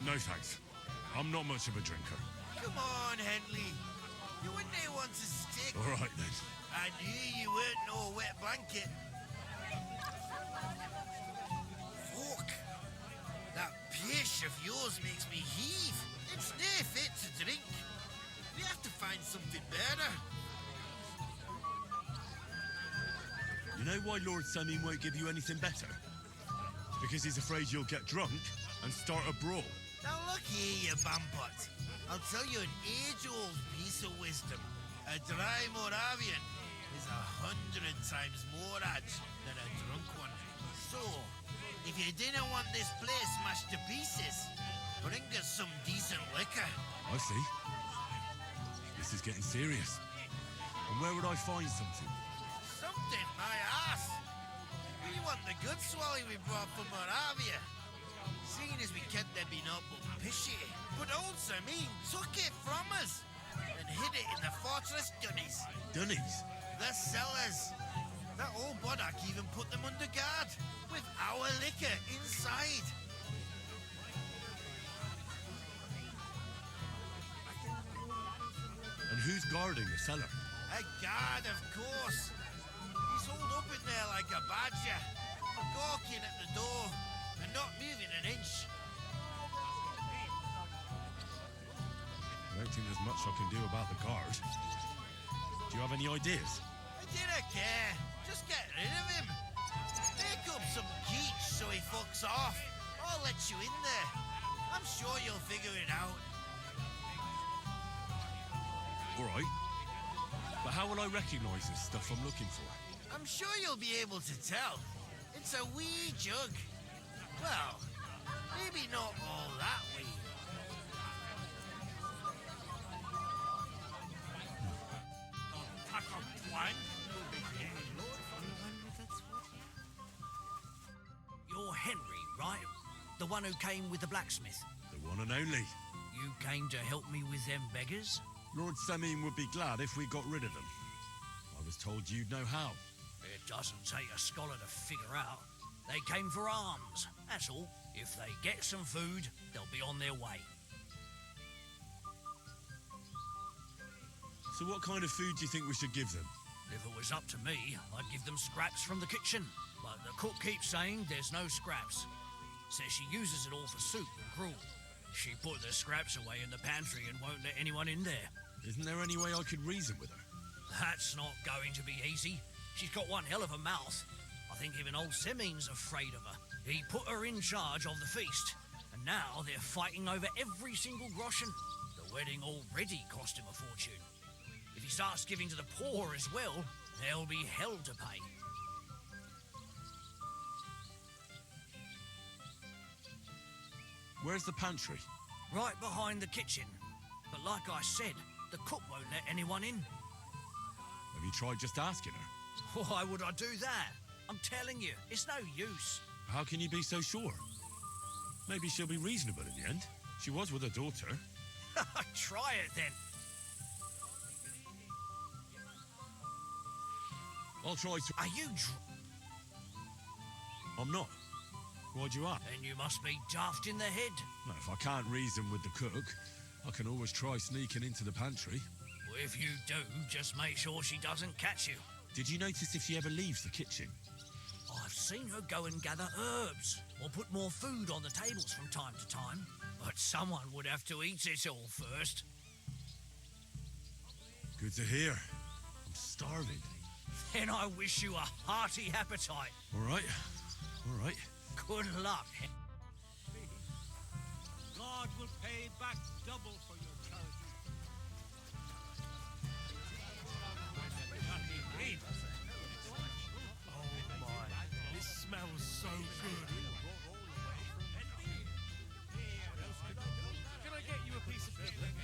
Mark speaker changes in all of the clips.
Speaker 1: No thanks. I'm not much of a drinker.
Speaker 2: Come on, Henley. You wouldn't want to stick.
Speaker 1: All right, then.
Speaker 2: I knew you weren't no wet blanket. Fuck. That pish of yours makes me heave. It's no fit to drink. We have to find something better.
Speaker 1: You know why Lord Sameen won't give you anything better? Because he's afraid you'll get drunk and start a brawl.
Speaker 2: Now look here, you bambot. I'll tell you an age-old piece of wisdom. A dry Moravian is 100 times more edge than a drunk one. So, if you didn't want this place smashed to pieces, bring us some decent liquor.
Speaker 1: I see. This is getting serious. And where would I find something?
Speaker 2: Something, my ass. We want the good swally we brought from Moravia. Seeing as we kept them being up pishy. But old Sameen took it from us and hid it in the fortress dunnies.
Speaker 1: Dunnies?
Speaker 2: The cellars. That old Boddock even put them under guard with our liquor inside.
Speaker 1: And who's guarding the cellar?
Speaker 2: A guard, of course. He's holed up in there like a badger, gawking at the door and not moving an inch.
Speaker 1: I don't think there's much I can do about the guard. Do you have any ideas?
Speaker 2: I didn't care. Just get rid of him. Make up some geech so he fucks off. I'll let you in there. I'm sure you'll figure it out.
Speaker 1: All right. But how will I recognise this stuff I'm looking for?
Speaker 2: I'm sure you'll be able to tell. It's a wee jug. Well, maybe not all that wee.
Speaker 3: You're Henry, right? The one who came with the blacksmith.
Speaker 1: The one and only.
Speaker 3: You came to help me with them beggars?
Speaker 1: Lord Sameen would be glad if we got rid of them. I was told you'd know how.
Speaker 3: It doesn't take a scholar to figure out. They came for alms, that's all. If they get some food, they'll be on their way.
Speaker 1: So what kind of food do you think we should give them?
Speaker 3: If it was up to me, I'd give them scraps from the kitchen. But the cook keeps saying there's no scraps. Says she uses it all for soup and gruel. She put the scraps away in the pantry and won't let anyone in there.
Speaker 1: Isn't there any way I could reason with her?
Speaker 3: That's not going to be easy. She's got one hell of a mouth. I think even old Sameen's afraid of her. He put her in charge of the feast, and now they're fighting over every single groschen. The wedding already cost him a fortune. If he starts giving to the poor as well, there'll be hell to pay.
Speaker 1: Where's the pantry?
Speaker 3: Right behind the kitchen. But like I said, the cook won't let anyone in.
Speaker 1: Have you tried just asking her?
Speaker 3: Why would I do that? I'm telling you, it's no use.
Speaker 1: How can you be so sure? Maybe she'll be reasonable in the end. She was with her daughter.
Speaker 3: Try it then.
Speaker 1: I'll try to...
Speaker 3: Are you
Speaker 1: I'm not. Why'd you ask?
Speaker 3: Then you must be daft in the head.
Speaker 1: No, if I can't reason with the cook, I can always try sneaking into the pantry.
Speaker 3: Well, if you do, just make sure she doesn't catch you.
Speaker 1: Did you notice if she ever leaves the kitchen?
Speaker 3: I've seen her go and gather herbs or put more food on the tables from time to time. But someone would have to eat it all first.
Speaker 1: Good to hear. I'm starving.
Speaker 3: Then I wish you a hearty appetite.
Speaker 1: All right. All right.
Speaker 3: Good luck.
Speaker 4: God will pay back double for your charity.
Speaker 5: Oh my, this smells so good. Can I get you a piece of piglet?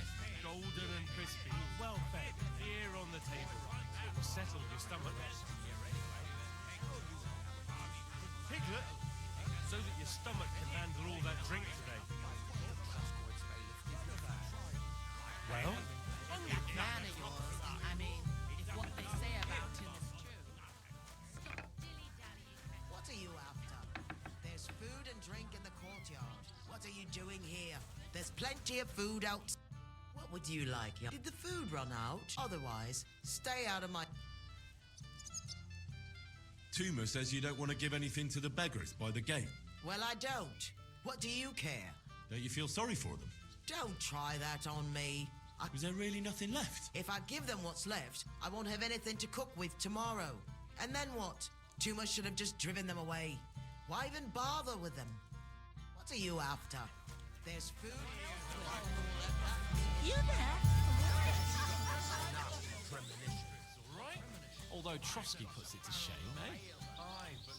Speaker 5: Golden and crispy, well fed, here on the table. It will settle your stomach. Piglet? So that your stomach can handle all that drink today. Well?
Speaker 6: That man of yours, I mean, if what they say about him is true.
Speaker 7: What are you after? There's food and drink in the courtyard. What are you doing here? There's plenty of food out. What would you like? Did the food run out? Otherwise, stay out of my...
Speaker 1: Tuma says you don't want to give anything to the beggars by the gate.
Speaker 7: Well, I don't. What do you care?
Speaker 1: Don't you feel sorry for them?
Speaker 7: Don't try that on me.
Speaker 1: Is there really nothing left?
Speaker 7: If I give them what's left, I won't have anything to cook with tomorrow. And then what? Tuma should have just driven them away. Why even bother with them? What are you after? There's food...
Speaker 6: You there?
Speaker 5: Alright? Although Trotsky puts it to shame, eh?
Speaker 2: Aye, but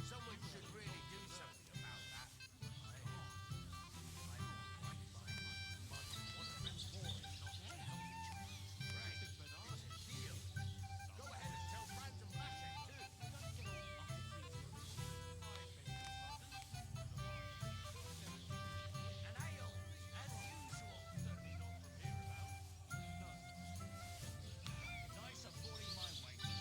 Speaker 2: someone should really do something about that. Go ahead and tell Franz and Bassett too. An ale, as usual.
Speaker 4: Nice of 40 my way today.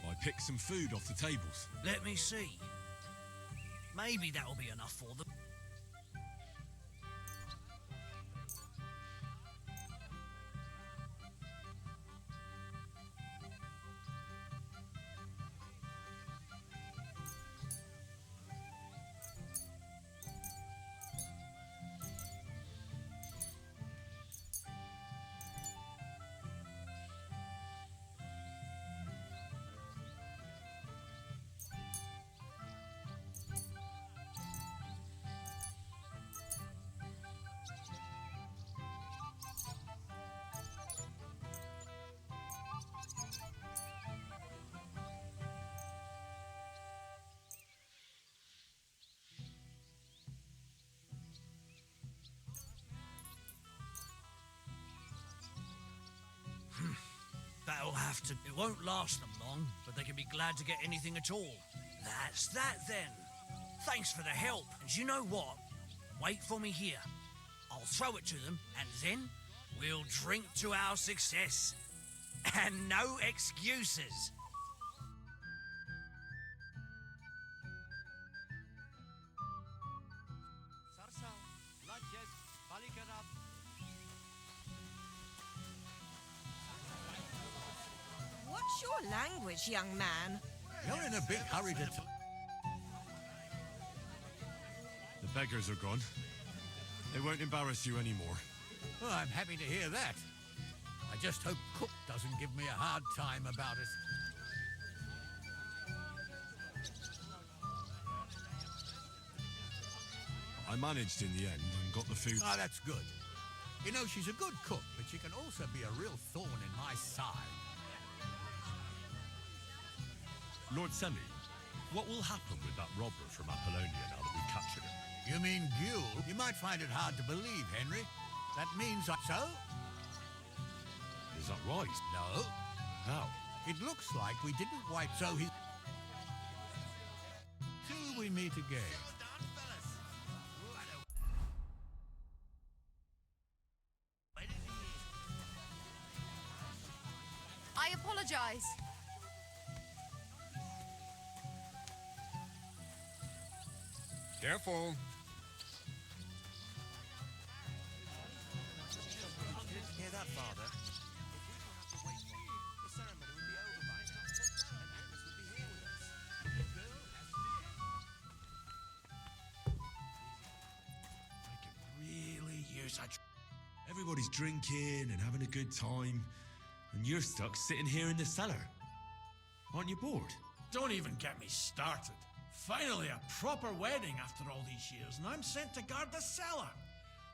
Speaker 1: I picked some food off the tables.
Speaker 3: Let me see. Maybe that'll be enough for them. That'll have to... It won't last them long, but they can be glad to get anything at all. That's that, then. Thanks for the help. And you know what? Wait for me here. I'll throw it to them, and then we'll drink to our success. And no excuses.
Speaker 8: What's your language, young man?
Speaker 9: You're in a big hurry to...
Speaker 1: The beggars are gone. They won't embarrass you anymore.
Speaker 9: Well, I'm happy to hear that. I just hope Cook doesn't give me a hard time about it.
Speaker 1: I managed in the end and got the food.
Speaker 9: Ah, that's good. You know, she's a good cook, but she can also be a real thorn in my side.
Speaker 1: Lord Semi, what will happen with that robber from Apollonia now that we've captured him?
Speaker 9: You mean Gule? You might find it hard to believe, Henry. That means so?
Speaker 1: Is that right?
Speaker 9: No.
Speaker 1: How?
Speaker 9: It looks like we didn't wipe so he... Till we meet again.
Speaker 6: I apologize.
Speaker 9: Careful.
Speaker 2: Hear that, Father? If we don't have to wait for him, the ceremony would be over by now. And Agnes would be here with us.
Speaker 1: I could really use a... Everybody's drinking and having a good time, and you're stuck sitting here in the cellar. Aren't you bored?
Speaker 4: Don't even get me started. Finally, a proper wedding after all these years, and I'm sent to guard the cellar.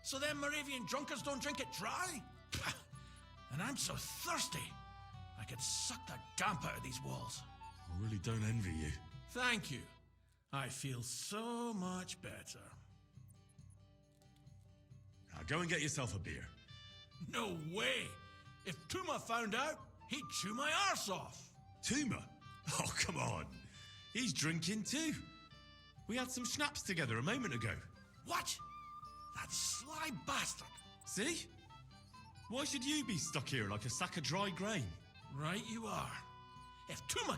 Speaker 4: So them Moravian drunkards don't drink it dry? And I'm so thirsty, I could suck the damp out of these walls.
Speaker 1: I really don't envy you.
Speaker 4: Thank you. I feel so much better.
Speaker 1: Now go and get yourself a beer.
Speaker 4: No way! If Tuma found out, he'd chew my arse off.
Speaker 1: Tuma? Oh, come on. He's drinking too. We had some schnapps together a moment ago.
Speaker 4: What? That sly bastard.
Speaker 1: See? Why should you be stuck here like a sack of dry grain?
Speaker 4: Right you are. If Tuma...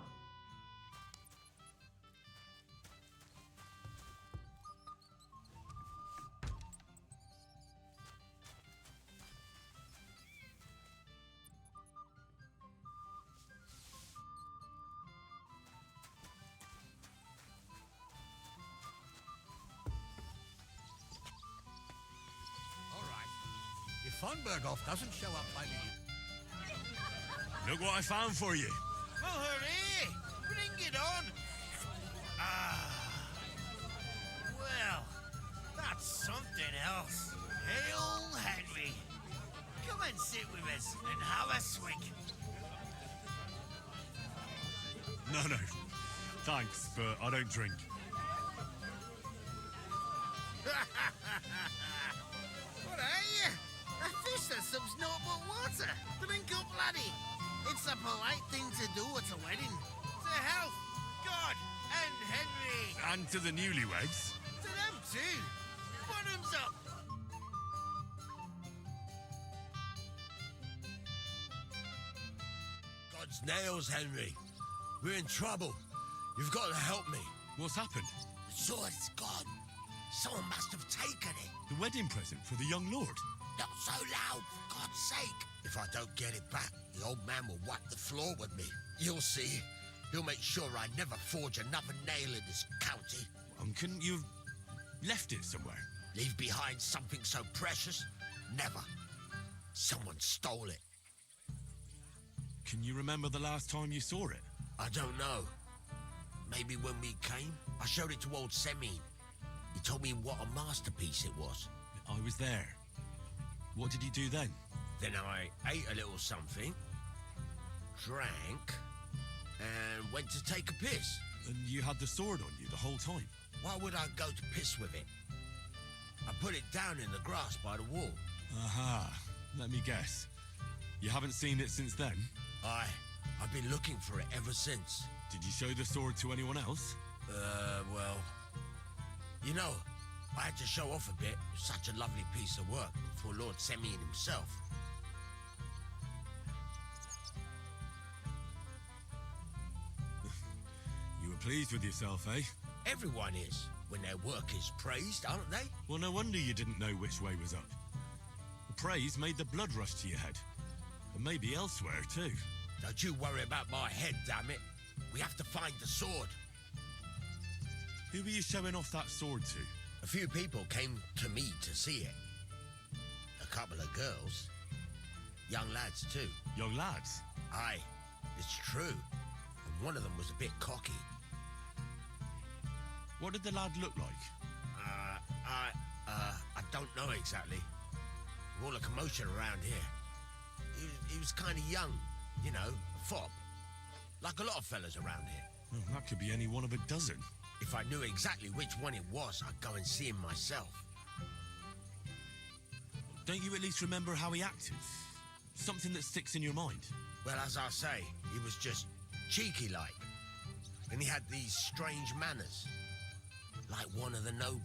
Speaker 9: All right. If von Berghoff doesn't show up by the...
Speaker 1: Look what I found for you.
Speaker 2: Well, hooray! Bring it on! Ah. Well, that's something else. Hail Henry! Come and sit with us and have a swig.
Speaker 1: No. Thanks, but I don't drink.
Speaker 2: What are you? A fish that subs naught but water. Drink up, laddie. It's a polite thing to do at a wedding. To health, God, and Henry.
Speaker 1: And to the newlyweds.
Speaker 2: To them too. Bottoms up.
Speaker 10: God's nails, Henry. We're in trouble. You've got to help me.
Speaker 1: What's happened?
Speaker 10: The sword's gone. Someone must have taken it.
Speaker 1: The wedding present for the young lord.
Speaker 10: Not so loud, for God's sake. If I don't get it back, the old man will wipe the floor with me. You'll see. He'll make sure I never forge another nail in this county.
Speaker 1: Couldn't you have left it somewhere?
Speaker 10: Leave behind something so precious? Never. Someone stole it.
Speaker 1: Can you remember the last time you saw it?
Speaker 10: I don't know. Maybe when we came, I showed it to old Semine. He told me what a masterpiece it was.
Speaker 1: I was there. What did you do then?
Speaker 10: Then I ate a little something, drank, and went to take a piss.
Speaker 1: And you had the sword on you the whole time?
Speaker 10: Why would I go to piss with it? I put it down in the grass by the wall.
Speaker 1: Aha. Let me guess. You haven't seen it since then?
Speaker 10: I've been looking for it ever since.
Speaker 1: Did you show the sword to anyone else?
Speaker 10: Well... You know, I had to show off a bit. Such a lovely piece of work for Lord Semine himself.
Speaker 1: You were pleased with yourself, eh?
Speaker 10: Everyone is, when their work is praised, aren't they?
Speaker 1: Well, no wonder you didn't know which way was up. The praise made the blood rush to your head. And maybe elsewhere, too.
Speaker 10: Don't you worry about my head, damn it. We have to find the sword.
Speaker 1: Who were you showing off that sword to?
Speaker 10: A few people came to me to see it. A couple of girls. Young lads, too.
Speaker 1: Young lads?
Speaker 10: Aye, it's true. And one of them was a bit cocky.
Speaker 1: What did the lad look like?
Speaker 10: I don't know exactly. All the commotion around here. He was kind of young, you know, a fob. Like a lot of fellas around here.
Speaker 1: Well, that could be any one of a dozen.
Speaker 10: If I knew exactly which one it was, I'd go and see him myself.
Speaker 1: Don't you at least remember how he acted? Something that sticks in your mind?
Speaker 10: Well, as I say, he was just cheeky-like. And he had these strange manners. Like one of the nobles.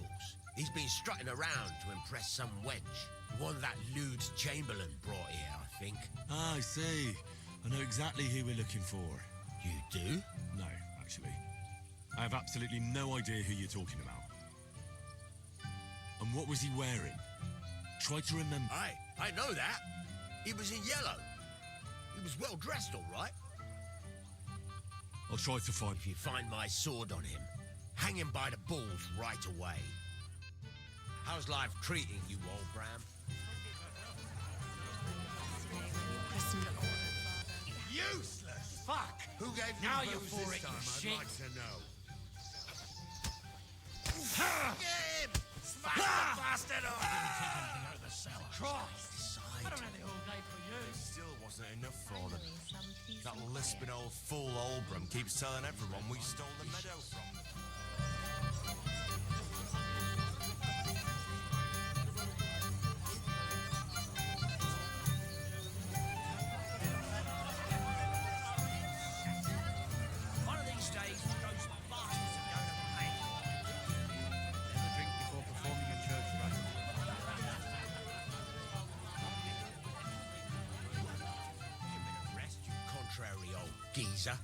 Speaker 10: He's been strutting around to impress some wench. One that lewd Chamberlain brought here, I think.
Speaker 1: Ah, I see. I know exactly who we're looking for.
Speaker 10: You do?
Speaker 1: No, actually. I have absolutely no idea who you're talking about. And what was he wearing? Try to remember.
Speaker 10: I know that. He was in yellow. He was well dressed, all right.
Speaker 1: I'll try to find...
Speaker 10: If you find my sword on him, hang him by the balls right away. How's life treating you, old Bram?
Speaker 4: Useless! Fuck!
Speaker 10: Who gave you
Speaker 4: Now
Speaker 10: booze
Speaker 4: you're for
Speaker 10: this
Speaker 4: it, you
Speaker 10: time,
Speaker 4: shit.
Speaker 10: I'd like to know.
Speaker 2: Get him! Smash the bastard off!
Speaker 4: Out of the cellar.
Speaker 2: Christ!
Speaker 6: I don't have the whole day for you.
Speaker 11: Still wasn't enough for them. That lisping old fool Olbram keeps telling everyone we stole the meadow from them.
Speaker 10: old geezer.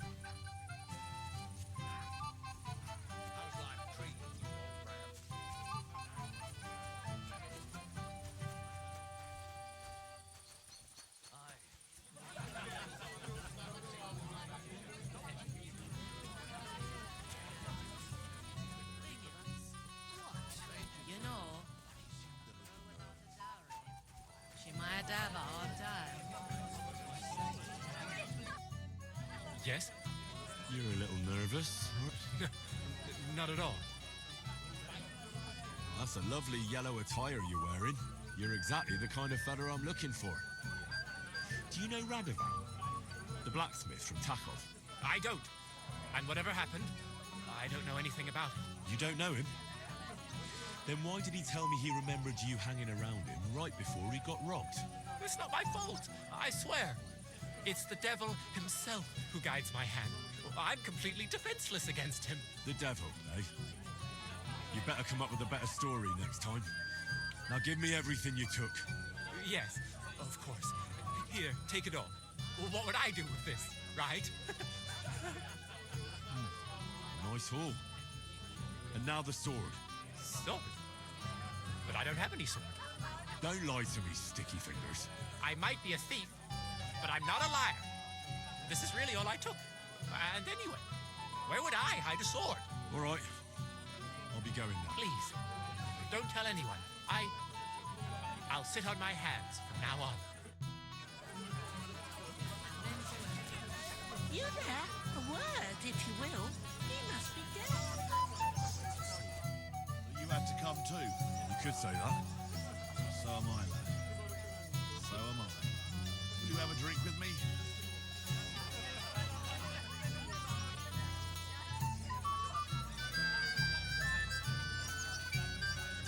Speaker 6: You know, she might have a hard time.
Speaker 5: Yes?
Speaker 1: You're a little nervous.
Speaker 5: Not at all.
Speaker 1: That's a lovely yellow attire you're wearing. You're exactly the kind of fella I'm looking for. Do you know Radovan, the blacksmith from Takov?
Speaker 5: I don't. And whatever happened, I don't know anything about it.
Speaker 1: You don't know him? Then why did he tell me he remembered you hanging around him right before he got robbed?
Speaker 5: It's not my fault, I swear. It's the devil himself who guides my hand. I'm completely defenseless against him.
Speaker 1: The devil, eh? You better come up with a better story next time. Now give me everything you took.
Speaker 5: Yes, of course. Here, take it all. What would I do with this, right?
Speaker 1: Nice haul. And now the sword.
Speaker 5: Sword? But I don't have any sword.
Speaker 1: Don't lie to me, sticky fingers.
Speaker 5: I might be a thief, but I'm not a liar. This is really all I took. And anyway, where would I hide a sword?
Speaker 1: All right. I'll be going now.
Speaker 5: Please, don't tell anyone. I'll sit on my hands from now on.
Speaker 6: You there? A word, if you will. He must be dead.
Speaker 2: You had to come too.
Speaker 1: You could say that.
Speaker 2: So am I, lad. So am I. Will you have a drink with me?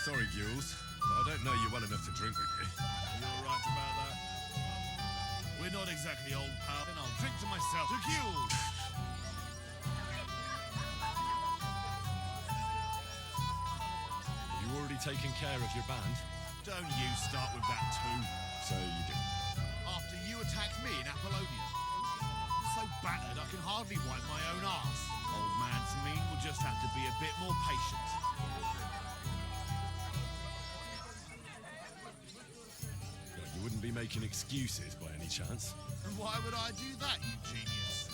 Speaker 1: Sorry, Gules, but I don't know you well enough to drink with you.
Speaker 2: You're right about that. We're not exactly old pal, and I'll drink to myself. To Gules!
Speaker 1: Have you already taken care of your band?
Speaker 2: Don't you start with that too.
Speaker 1: So you do.
Speaker 2: After you attacked me in Apollonia. I'm so battered I can hardly wipe my own arse. Old man Samin will just have to be a bit more patient.
Speaker 1: You wouldn't be making excuses by any chance?
Speaker 2: And why would I do that, you genius?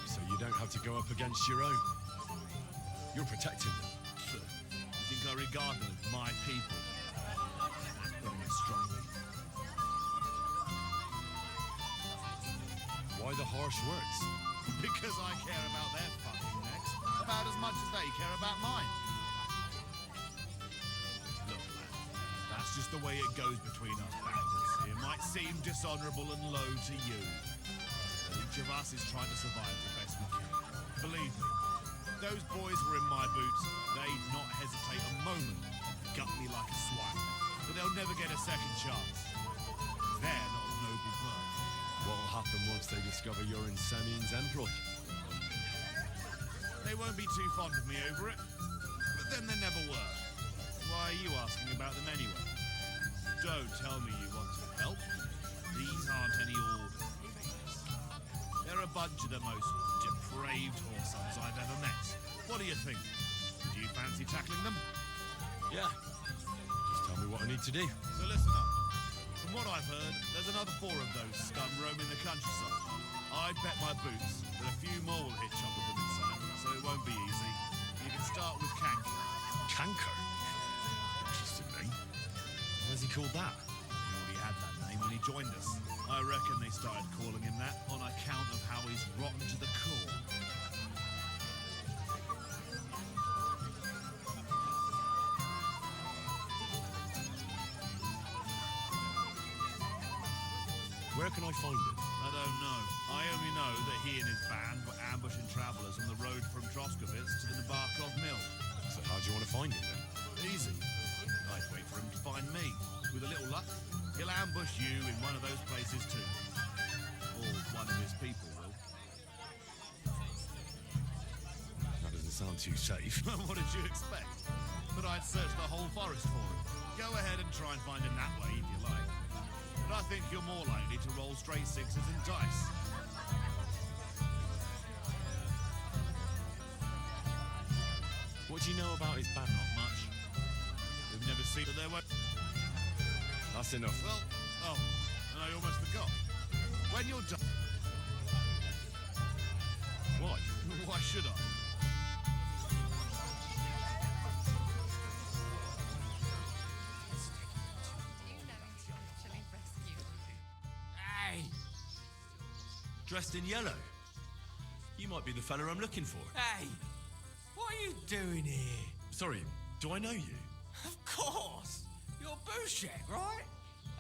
Speaker 1: So you don't have to go up against your own. You're protecting them.
Speaker 2: You think I regard them as my people? Putting it strongly.
Speaker 1: Why the harsh words?
Speaker 2: Because I care about their fucking necks about as much as they care about mine. Look, man, that's just the way it goes between us bandits. It might seem dishonorable and low to you. But each of us is trying to survive the best we can. Believe me, if those boys were in my boots, they'd not hesitate a moment to gut me like a swine. But they'll never get a second chance. They're not of noble birth.
Speaker 1: What'll happen once they discover you're in Samin's employ?
Speaker 2: They won't be too fond of me over it. But then they never were. Why are you asking about them anyway? Don't tell me you want to help. These aren't any ordinary things. They're a bunch of the most depraved whoresomes I've ever met. What do you think? Do you fancy tackling them?
Speaker 1: Yeah. Just tell me what I need to do.
Speaker 2: So listen up. From what I've heard, there's another 4 of those scum roaming the countryside. I'd bet my boots that a few more will hitch up with them inside, so it won't be easy. You can start with Canker.
Speaker 1: Canker? Interesting name. Why's he called that?
Speaker 2: He already had that name when he joined us. I reckon they started calling him that on account of how he's rotten to the core.
Speaker 1: Where can I find him?
Speaker 2: I don't know. I only know that he and his band were ambushing travellers on the road from Troskovitz to the Nabarkov mill.
Speaker 1: So how do you want to find him then?
Speaker 2: Easy. I'd wait for him to find me. With a little luck, he'll ambush you in one of those places too. Or one of his people will.
Speaker 1: That doesn't sound too safe.
Speaker 2: What did you expect? But I'd search the whole forest for him. Go ahead and try and find him that way if you like. But I think you're more likely to roll straight 6s and dice.
Speaker 11: do you know about his band?
Speaker 12: Not much. We've never seen it. There won't.
Speaker 11: That's enough.
Speaker 12: Well, oh, and I almost forgot. When you're done.
Speaker 11: Why?
Speaker 12: Why should I?
Speaker 5: Hey!
Speaker 1: Dressed in yellow. You might be the fella I'm looking for.
Speaker 5: Hey! What are you doing here?
Speaker 1: Sorry, do I know you?
Speaker 5: Of course! You're Bouchek, right?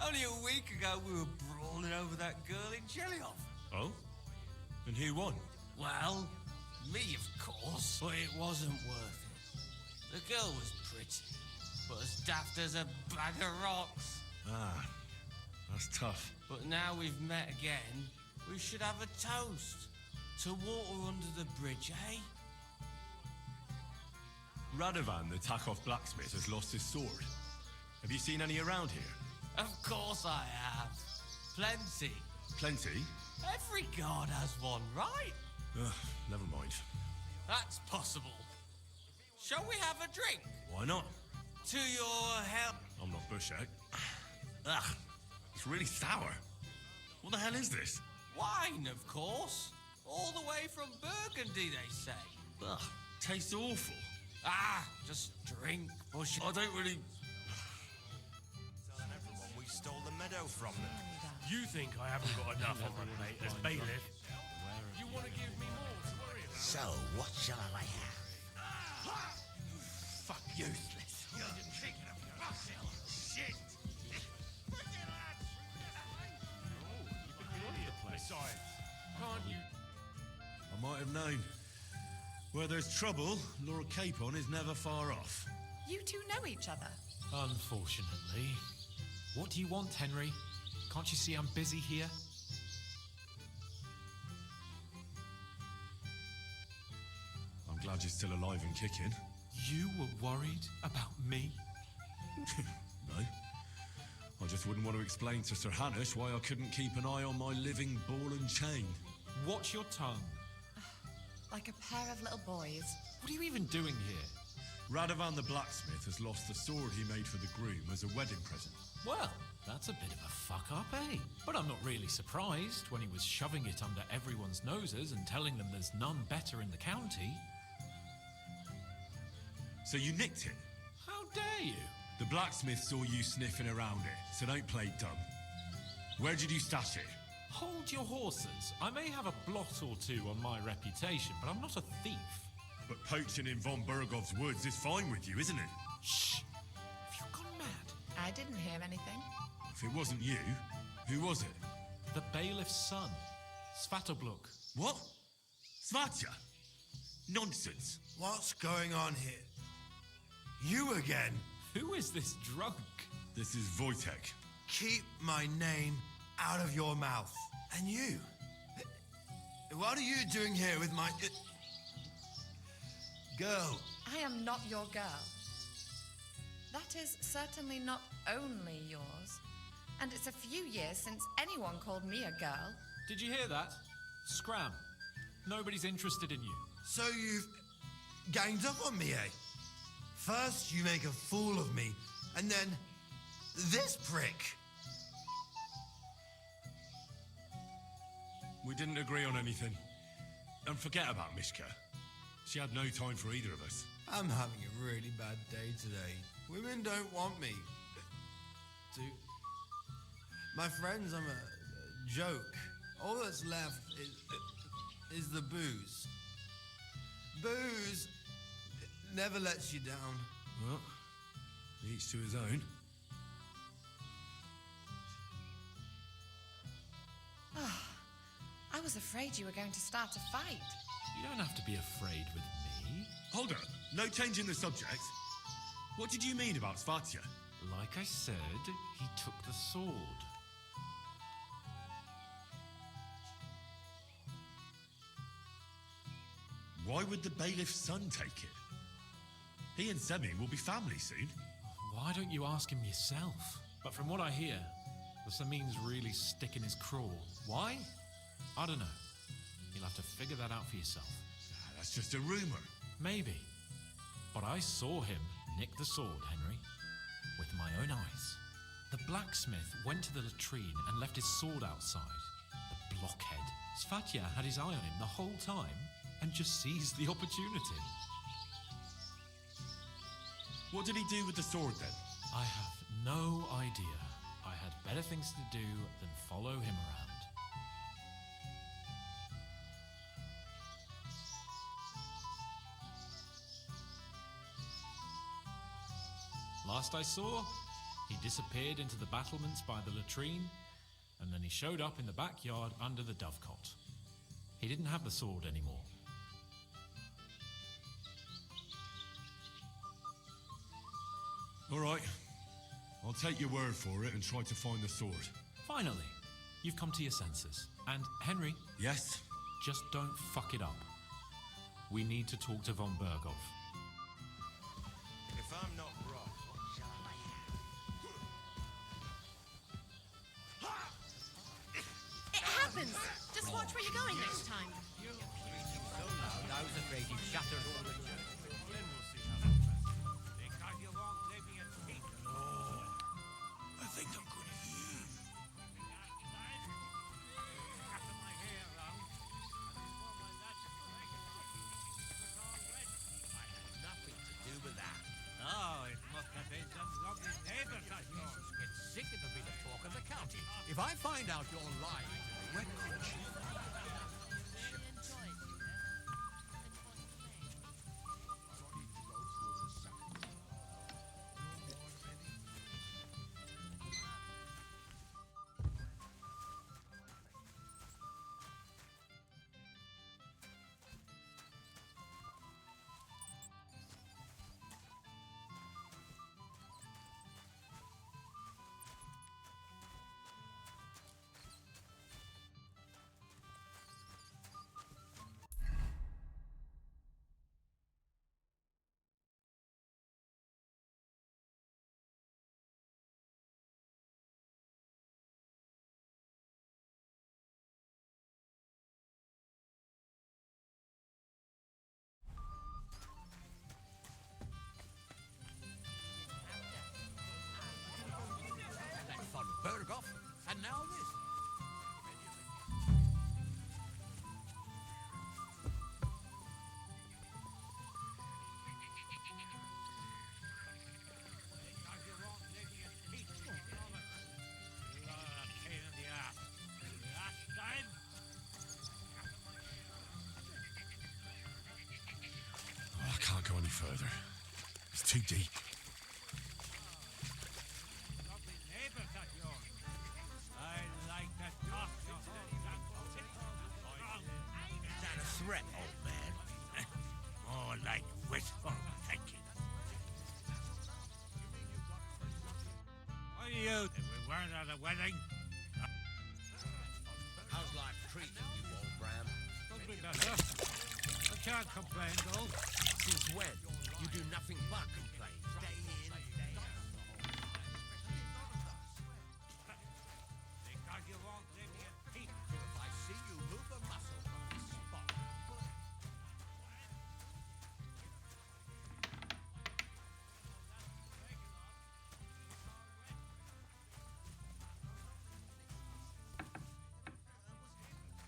Speaker 5: Only a week ago we were brawling over that girl in Jelly-Off.
Speaker 1: Oh? And who won?
Speaker 5: Well, me, of course. But it wasn't worth it. The girl was pretty, but as daft as a bag of rocks.
Speaker 1: Ah, that's tough.
Speaker 5: But now we've met again, we should have a toast. To water under the bridge, eh?
Speaker 1: Radovan, the Takov blacksmith, has lost his sword. Have you seen any around here?
Speaker 5: Of course I have. Plenty.
Speaker 1: Plenty?
Speaker 5: Every guard has one, right?
Speaker 1: Ugh, never mind.
Speaker 5: That's possible. Shall we have a drink?
Speaker 1: Why not?
Speaker 5: To your health.
Speaker 1: I'm not Bushek. Ugh, it's really sour. What the hell is this?
Speaker 5: Wine, of course. All the way from Burgundy, they say.
Speaker 1: Ugh, tastes awful.
Speaker 5: Ah, just drink, Bush.
Speaker 1: I don't really...
Speaker 11: Everyone we stole the meadow from them.
Speaker 12: You think I haven't got enough of it, mate, as bailiff? You want to give me more to worry about?
Speaker 10: So, what shall I have?
Speaker 12: Fuck useless. You're thinking of yourself. Shit. Besides, can't you?
Speaker 1: I might have known. Where there's trouble, Lord Capon is never far off.
Speaker 6: You two know each other.
Speaker 13: Unfortunately. What do you want, Henry? Can't you see I'm busy here?
Speaker 1: I'm glad you're still alive and kicking.
Speaker 13: You were worried about me?
Speaker 1: No. I just wouldn't want to explain to Sir Hanush why I couldn't keep an eye on my living ball and chain.
Speaker 13: Watch your tongue.
Speaker 6: Like a pair of little boys.
Speaker 13: What are you even doing here?
Speaker 1: Radovan the blacksmith has lost the sword he made for the groom as a wedding present.
Speaker 13: Well, that's a bit of a fuck up, eh? But I'm not really surprised when he was shoving it under everyone's noses and telling them there's none better in the county.
Speaker 1: So you nicked it?
Speaker 13: How dare you?
Speaker 1: The blacksmith saw you sniffing around it, so don't play dumb. Where did you stash it?
Speaker 13: Hold your horses. I may have a blot or two on my reputation, but I'm not a thief.
Speaker 1: But poaching in von Bergov's woods is fine with you, isn't it?
Speaker 13: Shh! Have you gone mad?
Speaker 6: I didn't hear anything.
Speaker 1: If it wasn't you, who was it?
Speaker 13: The bailiff's son, Svatobluk.
Speaker 1: What? Svatya? Nonsense.
Speaker 2: What's going on here? You again?
Speaker 13: Who is this drunk?
Speaker 1: This is Wojtek.
Speaker 2: Keep my name out of your mouth. And you? What are you doing here with my... girl?
Speaker 6: I am not your girl. That is certainly not only yours. And it's a few years since anyone called me a girl.
Speaker 13: Did you hear that? Scram. Nobody's interested in you.
Speaker 2: So you've ganged up on me, eh? First you make a fool of me, and then this prick.
Speaker 1: We didn't agree on anything. And forget about Mishka. She had no time for either of us.
Speaker 2: I'm having a really bad day today. Women don't want me. My friends, I'm a joke. All that's left is the booze. Booze never lets you down.
Speaker 1: Well, each to his own.
Speaker 6: I was afraid you were going to start a fight.
Speaker 13: You don't have to be afraid with me.
Speaker 1: Hold up. No change in the subject. What did you mean about Svatya?
Speaker 13: Like I said, he took the sword.
Speaker 1: Why would the bailiff's son take it? He and Semi will be family soon.
Speaker 13: Why don't you ask him yourself? But from what I hear, the Samin's really sticking his craw. Why? I don't know. You'll have to figure that out for yourself.
Speaker 1: That's just a rumor.
Speaker 13: Maybe. But I saw him nick the sword, Henry, with my own eyes. The blacksmith went to the latrine and left his sword outside. The blockhead. Svatya had his eye on him the whole time and just seized the opportunity.
Speaker 1: What did he do with the sword then?
Speaker 13: I have no idea. I had better things to do than follow him around. Last I saw, he disappeared into the battlements by the latrine, and then he showed up in the backyard under the dovecot. He didn't have the sword anymore.
Speaker 1: All right. I'll take your word for it and try to find the sword.
Speaker 13: Finally, you've come to your senses. And Henry,
Speaker 1: Yes?
Speaker 13: just don't fuck it up. We need to talk to von Berghoff.
Speaker 11: If I'm not wrong,
Speaker 8: It happens! Just watch where you're going next time.
Speaker 9: So loud, I was afraid you'd shatter all the...
Speaker 4: I think I'm going to leave.
Speaker 10: Nothing to do with that.
Speaker 9: Oh, it must have been some lovely neighbors of yours. It's sick to be the talk of the county. If I find out you're lying, when could you? That von Berghoff, and now this.
Speaker 1: Oh, I can't go any further. It's too deep.
Speaker 2: Is that a threat, old man? More like wishful thinking. What are you? We weren't at a wedding.
Speaker 10: How's life treating you, old Bram?
Speaker 2: Could be better. I can't complain, though.
Speaker 10: Since when? You do nothing but complain. Day in, day out.
Speaker 2: Because you won't leave me in peace.
Speaker 9: If I see you move a muscle from this spot,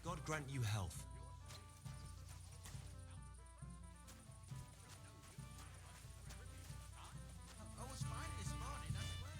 Speaker 11: God grant you health.
Speaker 2: I was fine this morning, I swear.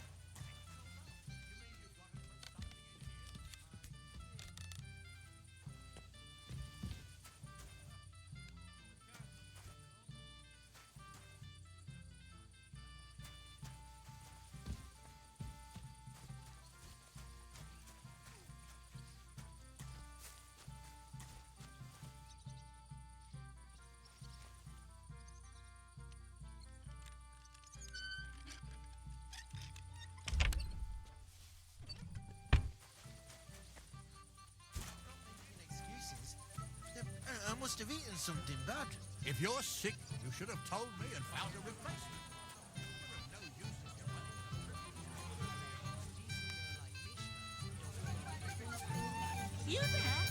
Speaker 2: Excuses? I must have eaten something bad.
Speaker 9: if you're sick, you should have told me and found a replacement. You're of no use in your money.
Speaker 8: You there?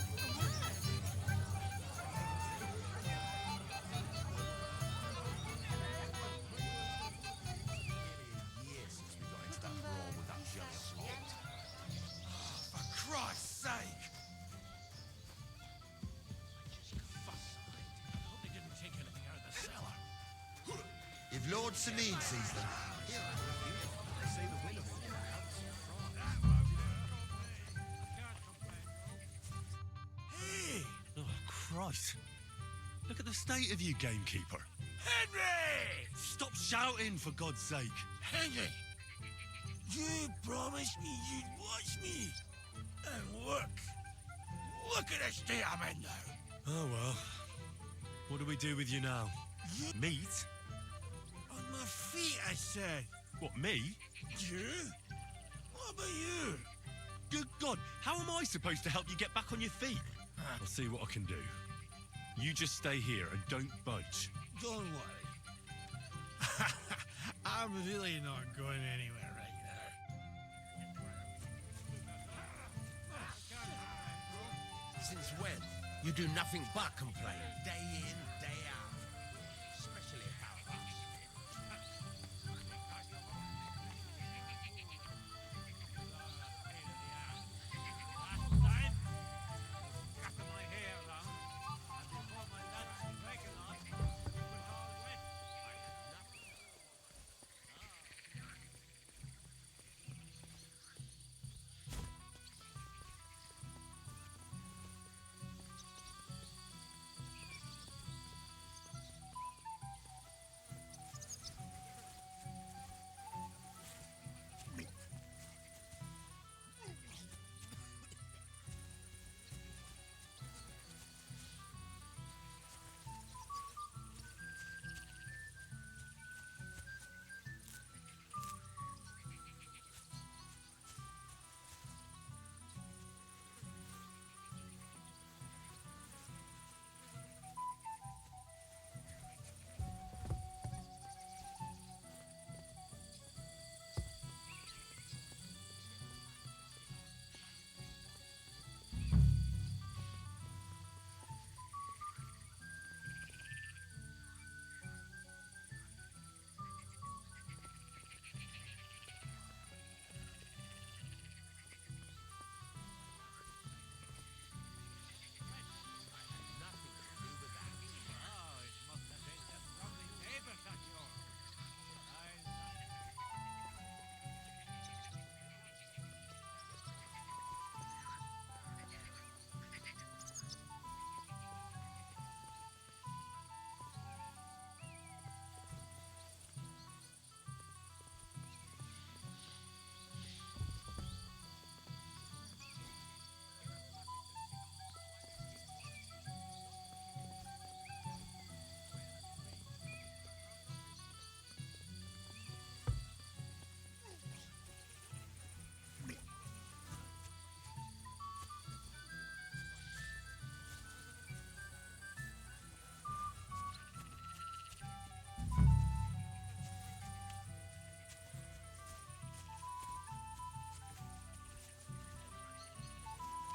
Speaker 10: If Lord Samin sees them, he'll have a few. They say the winner will get
Speaker 1: Hey! Oh, Christ. Look at the state of you, gamekeeper.
Speaker 2: Henry!
Speaker 1: Stop shouting, for God's sake.
Speaker 2: Henry! You promised me you'd watch me. And look. Look at the state I'm in now.
Speaker 1: Oh, well. What do we do with you now? Meat?
Speaker 2: On my feet, I said.
Speaker 1: What, me?
Speaker 2: You? What about you?
Speaker 1: Good God, how am I supposed to help you get back on your feet? I'll see what I can do. You just stay here and don't budge.
Speaker 2: Don't worry. I'm really not going anywhere right now.
Speaker 10: Since when? You do nothing but complain. Day in, day out. Especially about us.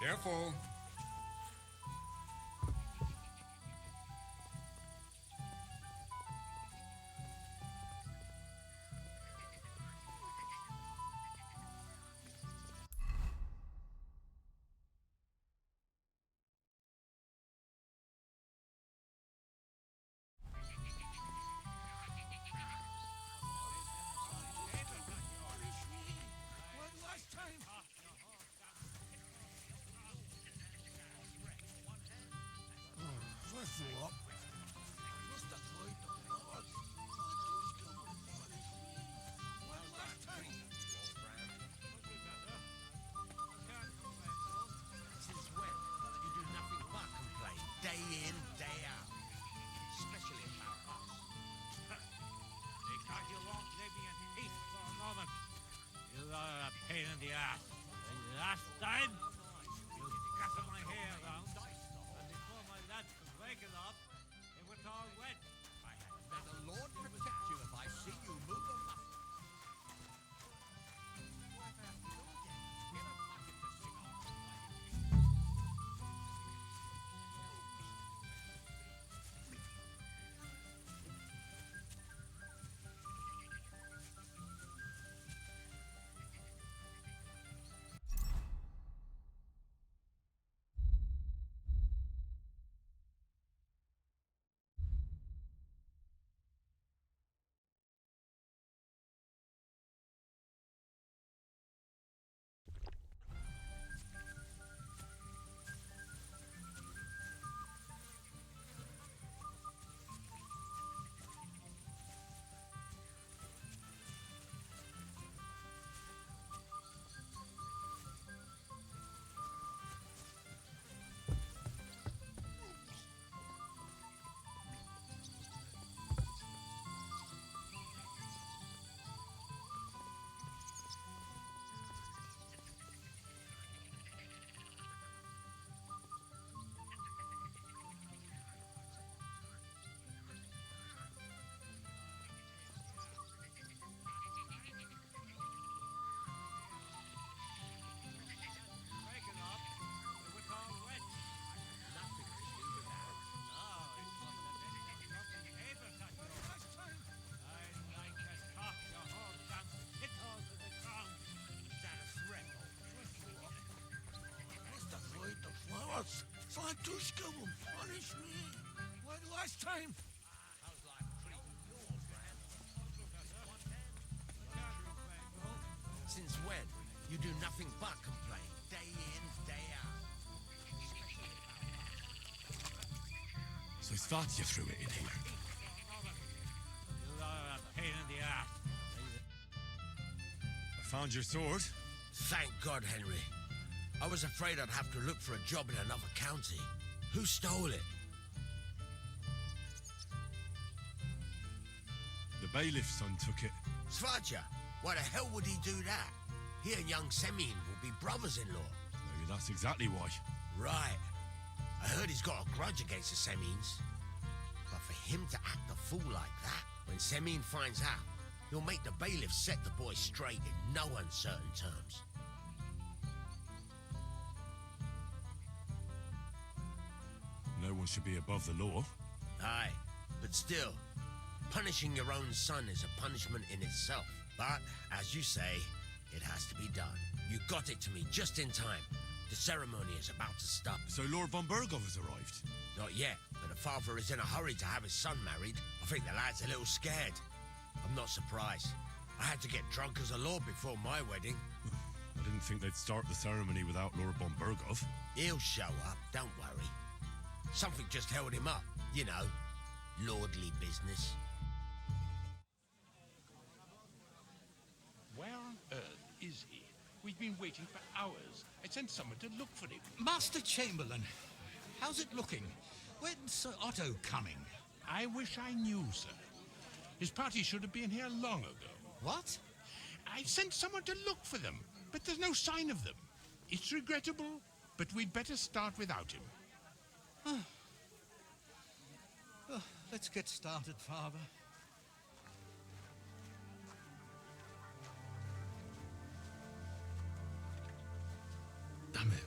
Speaker 9: Careful.
Speaker 10: Since when? You do nothing but complain. Day in, day out. Especially about us.
Speaker 9: They got you won't leave me in peace for a moment. You are a pain in the ass. And last time, you scattered my hair around, and before my lads could wake it up,
Speaker 4: gods! Flatushka will punish me. Like last time.
Speaker 10: Since when? You do nothing but complain, day in, day out.
Speaker 1: So Svatya threw it in here.
Speaker 9: Pain in the ass.
Speaker 1: I found your sword.
Speaker 10: Thank God, Henry. I was afraid I'd have to look for a job in another county. Who stole it?
Speaker 1: The bailiff's son took it.
Speaker 10: Svatya? Why the hell would he do that? He and young Semyon will be brothers-in-law.
Speaker 1: Maybe that's exactly why.
Speaker 10: Right. I heard he's got a grudge against the Semyons. But for him to act a fool like that, when Semyon finds out, he'll make the bailiff set the boy straight in no uncertain terms.
Speaker 1: No one should be above the law.
Speaker 10: Aye, but still, punishing your own son is a punishment in itself. But, as you say, it has to be done. You got it to me just in time. The ceremony is about to start.
Speaker 1: So Lord von Burgov has arrived?
Speaker 10: Not yet, but the father is in a hurry to have his son married. I think the lad's a little scared. I'm not surprised. I had to get drunk as a lord before my wedding.
Speaker 1: I didn't think they'd start the ceremony without Lord von Burgov.
Speaker 10: He'll show up, don't worry. Something just held him up, you know, lordly business.
Speaker 14: Where on earth is he? We've been waiting for hours. I sent someone to look for him.
Speaker 9: Master Chamberlain, how's it looking? When's Sir Otto coming?
Speaker 14: I wish I knew, sir. His party should have been here long ago.
Speaker 9: What?
Speaker 14: I sent someone to look for them, but there's no sign of them. It's regrettable, but we'd better start without him.
Speaker 9: Oh, let's get started, Father.
Speaker 1: Damn it.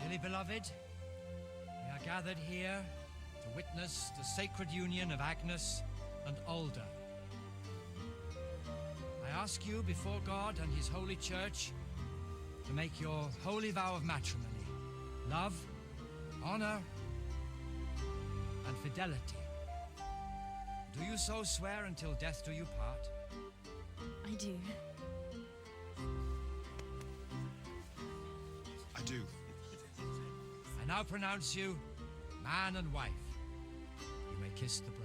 Speaker 15: Dearly beloved, we are gathered here to witness the sacred union of Agnes and Alda. I ask you before God and His holy church to make your holy vow of matrimony, love, honor, and fidelity. Do you so swear until death do you part?
Speaker 16: I do.
Speaker 1: I do.
Speaker 15: I now pronounce you man and wife. You may kiss the bride.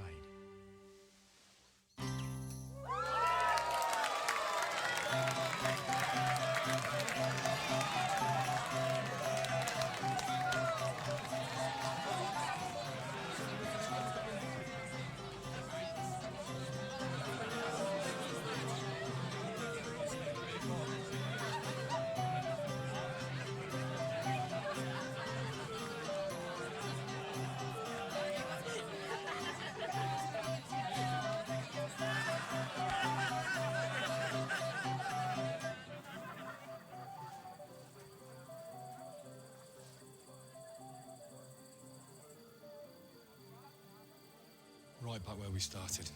Speaker 1: Right back where we started.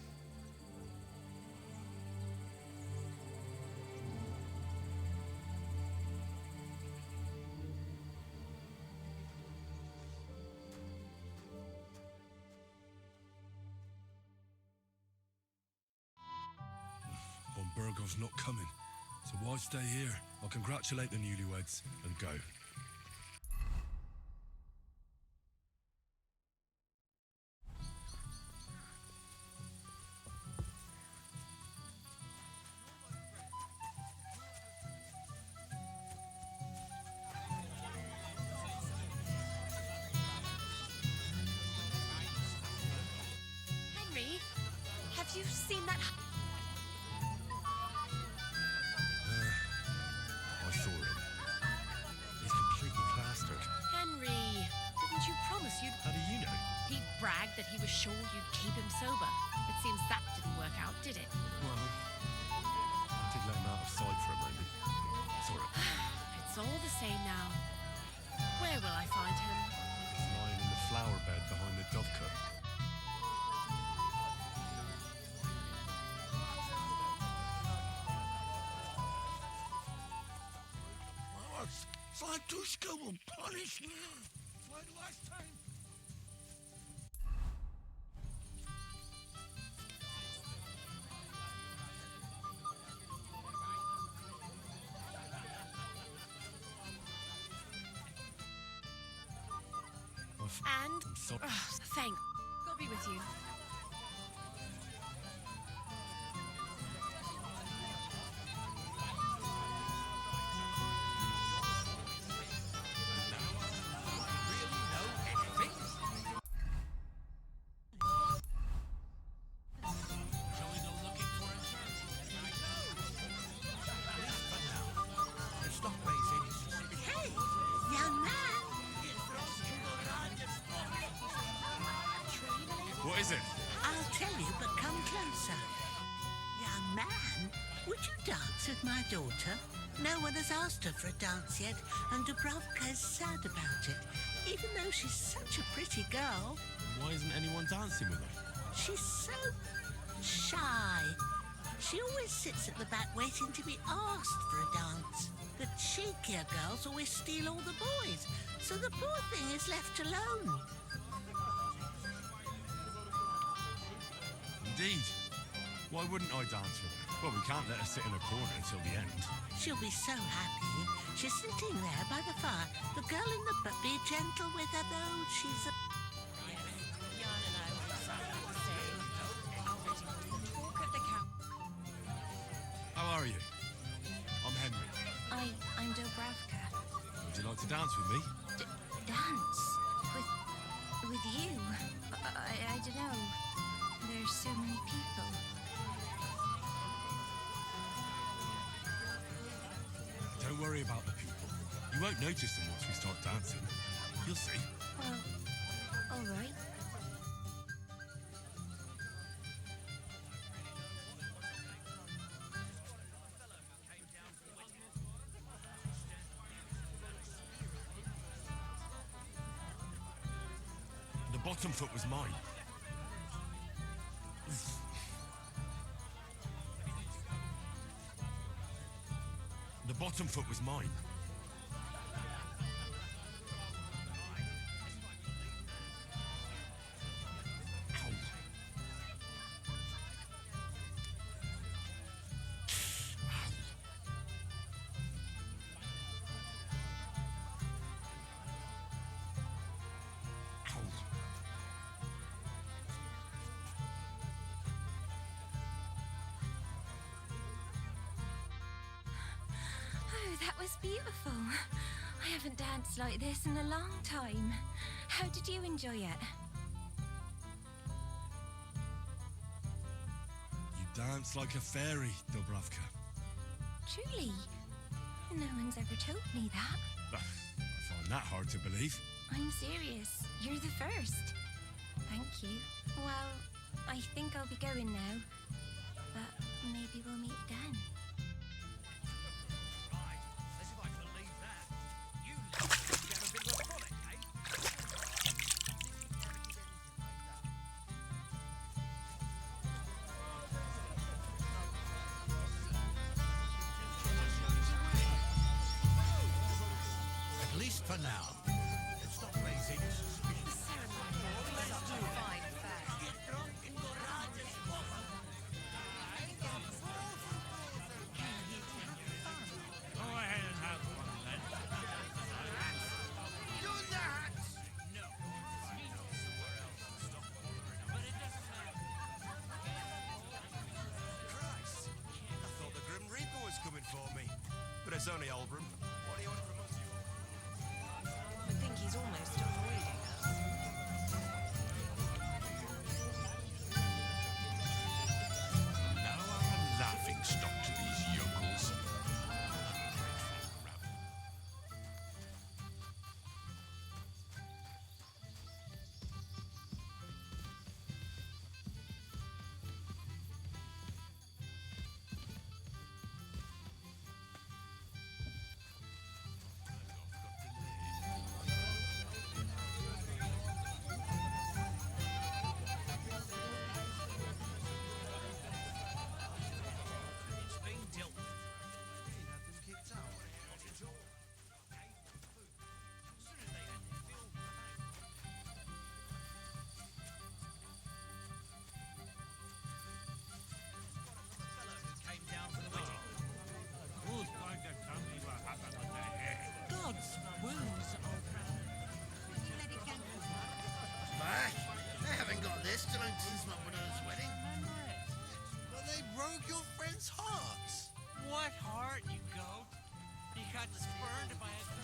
Speaker 1: Von Burgov
Speaker 17: Argos not coming. So why stay here? I'll congratulate the newlyweds and go.
Speaker 8: Henry, have you seen that?
Speaker 17: I saw him. He's completely plastered.
Speaker 8: Henry, didn't you promise you'd...
Speaker 17: How do you know?
Speaker 8: He bragged that he was sure you'd keep him sober. It seems that didn't work out, did it?
Speaker 17: Well, I did let him out of sight for a moment. Sorry.
Speaker 8: It's all the same now. Where will I find him?
Speaker 17: He's lying in the flower bed behind the dovecote.
Speaker 4: Flatushka will punish me. Like last time.
Speaker 8: And...
Speaker 17: I'm sorry.
Speaker 8: Thanks. God be with you.
Speaker 18: Hey, young man.
Speaker 1: What is it?
Speaker 18: I'll tell you, but come closer. Young man, would you dance with my daughter? No one has asked her for a dance yet, and Dubrovka is sad about it, even though she's such a pretty girl.
Speaker 1: Why isn't anyone dancing with her?
Speaker 18: She's so shy. She always sits at the back waiting to be asked for a dance. The cheekier girls always steal all the boys, so the poor thing is left alone.
Speaker 1: Indeed. Why wouldn't I dance with her? Well, we can't let her sit in a corner until the end.
Speaker 18: She'll be so happy. She's sitting there by the fire. The girl in the... But be gentle with her, though. She's a...
Speaker 1: How are you? I'm Henry.
Speaker 16: I'm Dobravka.
Speaker 1: Would you like to dance with me?
Speaker 16: Dance? With you? I don't know. There's so many people.
Speaker 1: Don't worry about the people. You won't notice them once we start dancing. You'll see.
Speaker 16: Well, all right.
Speaker 1: The bottom foot was mine. The bottom foot was mine. Ow.
Speaker 16: Oh, that was beautiful. I haven't danced like this in a long time. How did you enjoy it?
Speaker 1: You dance like a fairy, Dubravka.
Speaker 16: Truly? No one's ever told me that.
Speaker 1: I find that hard to believe.
Speaker 16: I'm serious. You're the first. Thank you. Well, I think I'll be going now. But maybe we'll meet again.
Speaker 9: At least for now. It's not raising suspicion.
Speaker 11: It's only Oldram. What do you want from us, you?
Speaker 19: I think he's almost avoiding us.
Speaker 14: Now I'm a laughing stock to these yokels.
Speaker 3: It's been dealt with. Came down for the wedding.
Speaker 14: Who's going to tell me what happened with their hair?
Speaker 18: God's wounds are
Speaker 2: Back? I haven't got this drunk since my brother's wedding.
Speaker 10: But they broke your friend's hearts.
Speaker 5: What heart, you goat? He got spurned by a girl.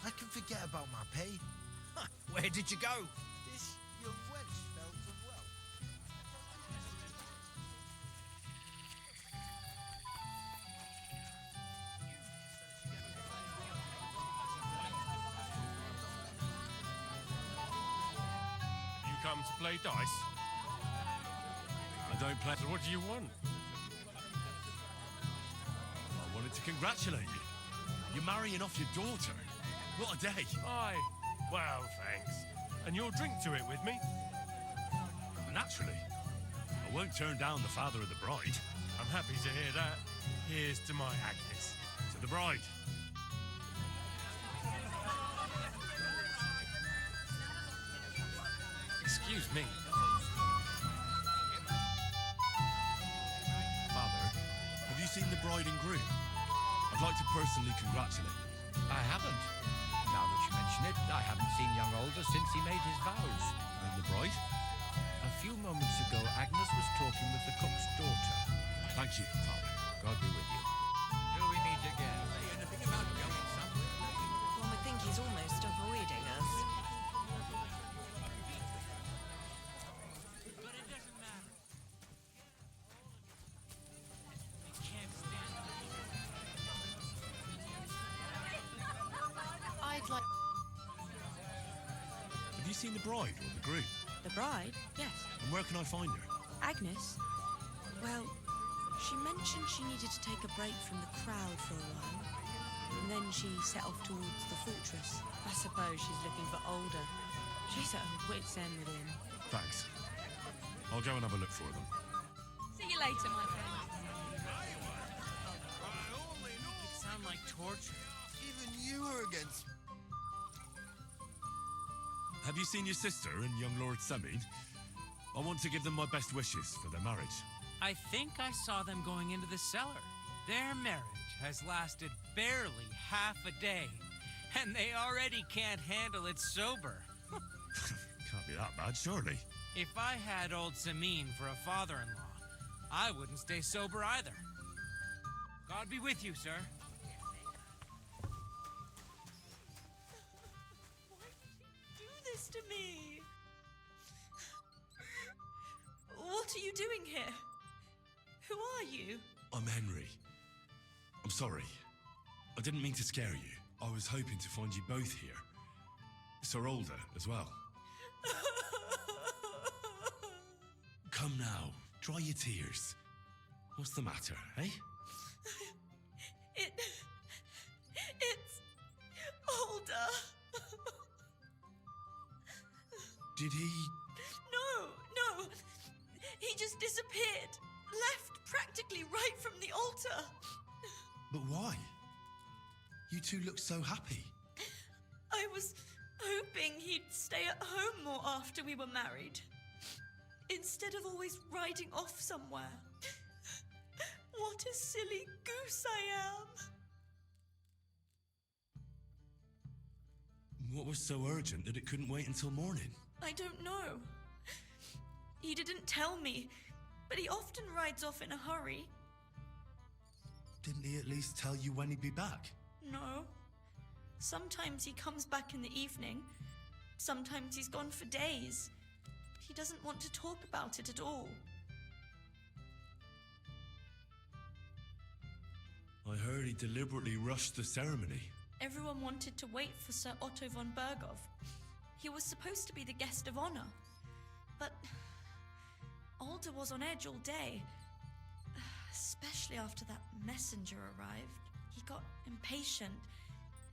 Speaker 2: I can forget about my pay.
Speaker 3: Where did you go?
Speaker 2: This young wench felt unwell.
Speaker 12: You come to play dice?
Speaker 1: I don't play.
Speaker 12: So what do you want?
Speaker 1: I wanted to congratulate you. You're marrying off your daughter. What a day.
Speaker 12: Aye. Well, thanks. And you'll drink to it with me?
Speaker 1: Naturally. I won't turn down the father of the bride.
Speaker 12: I'm happy to hear that. Here's to my Agnes.
Speaker 1: To the bride.
Speaker 12: Excuse me.
Speaker 1: Father, have you seen the bride and groom? I'd like to personally congratulate them.
Speaker 15: I haven't. Now that you mention it, I haven't seen young Alder since he made his vows.
Speaker 1: And the bride?
Speaker 15: A few moments ago, Agnes was talking with the cook's daughter.
Speaker 1: Thank you, Father.
Speaker 15: God be with you. Till we meet again. Say anything about going somewhere?
Speaker 19: Well, I think he's almost avoiding us.
Speaker 5: But it doesn't matter. We can't stand it.
Speaker 6: I'd like.
Speaker 1: Have you seen the bride or the groom?
Speaker 19: The bride? Yes.
Speaker 1: And where can I find her?
Speaker 19: Agnes? Well, she mentioned she needed to take a break from the crowd for a while. And then she set off towards the fortress. I suppose she's looking for Alder. She's at her wit's end with him.
Speaker 1: Thanks. I'll go and have a look for them.
Speaker 8: See you later, my friend.
Speaker 5: It sound like torture.
Speaker 10: Even you are against.
Speaker 1: Have you seen your sister and young Lord Semin? I want to give them my best wishes for their marriage.
Speaker 5: I think I saw them going into the cellar. Their marriage has lasted barely half a day, and they already can't handle it sober.
Speaker 1: Can't be that bad, surely.
Speaker 5: If I had old Samin for a father-in-law, I wouldn't stay sober either. God be with you, sir.
Speaker 20: Do this to me. What are you doing here? Who are you?
Speaker 1: I'm Henry. I'm sorry. I didn't mean to scare you. I was hoping to find you both here. Sir Alder as well. Come now, dry your tears. What's the matter, eh?
Speaker 20: It's Alder.
Speaker 1: Did he...
Speaker 20: No. He just disappeared. Left practically right from the altar.
Speaker 1: But why? You two look so happy.
Speaker 20: I was hoping he'd stay at home more after we were married. Instead of always riding off somewhere. What a silly goose I am.
Speaker 1: What was so urgent that it couldn't wait until morning?
Speaker 20: I don't know. He didn't tell me, but he often rides off in a hurry.
Speaker 1: Didn't he at least tell you when he'd be back?
Speaker 20: No. Sometimes he comes back in the evening. Sometimes he's gone for days. He doesn't want to talk about it at all.
Speaker 1: I heard he deliberately rushed the ceremony.
Speaker 20: Everyone wanted to wait for Sir Otto von Berghoff. He was supposed to be the guest of honor. But Alder was on edge all day. Especially after that messenger arrived. He got impatient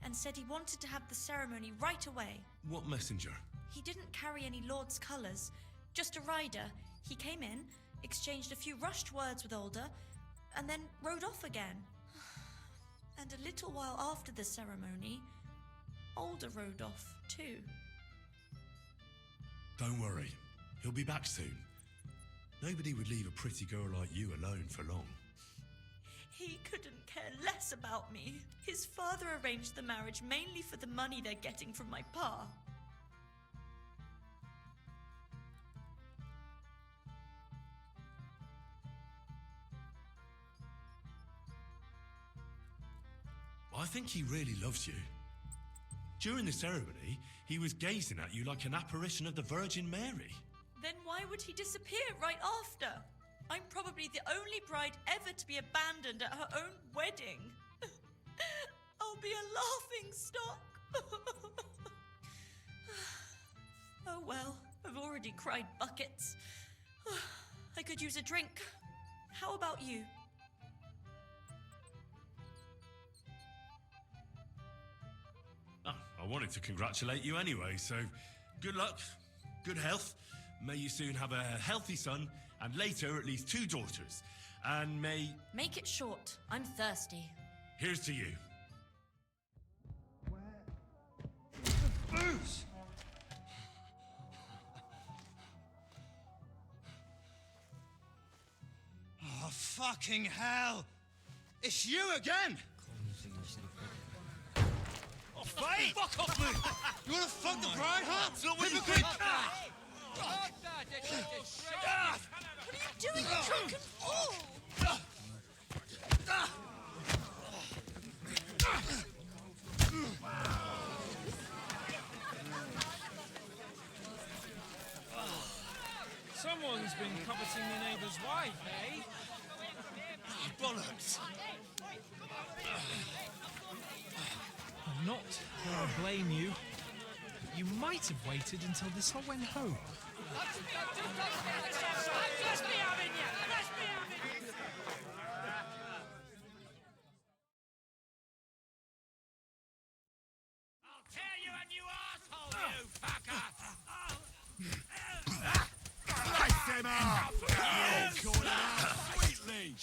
Speaker 20: and said he wanted to have the ceremony right away.
Speaker 1: What messenger?
Speaker 20: He didn't carry any Lord's colours, just a rider. He came in, exchanged a few rushed words with Alder, and then rode off again. And a little while after the ceremony, Alder rode off too.
Speaker 1: Don't worry, he'll be back soon. Nobody would leave a pretty girl like you alone for long.
Speaker 20: He couldn't care less about me. His father arranged the marriage mainly for the money they're getting from my pa.
Speaker 1: I think he really loves you. During the ceremony, he was gazing at you like an apparition of the Virgin Mary.
Speaker 20: Then why would he disappear right after? I'm probably the only bride ever to be abandoned at her own wedding. I'll be a laughing stock. Oh well, I've already cried buckets. I could use a drink. How about you?
Speaker 1: I wanted to congratulate you anyway, so good luck, good health. May you soon have a healthy son, and later at least 2 daughters. And may...
Speaker 20: Make it short. I'm thirsty.
Speaker 1: Here's to you.
Speaker 4: Booze! Oh, fucking hell! It's you again! Oh, fight! Fuck off, mate! You wanna fuck the bride, huh? It's not what you think!
Speaker 20: What are you doing, you drunken fool?
Speaker 5: Someone's been coveting your neighbour's wife, eh?
Speaker 4: Bollocks!
Speaker 21: I'm not that I blame you. But you might have waited until this all went home.
Speaker 9: I'll tear you a new asshole, you fucker!
Speaker 11: Slice him up! You'll call it out sweetly!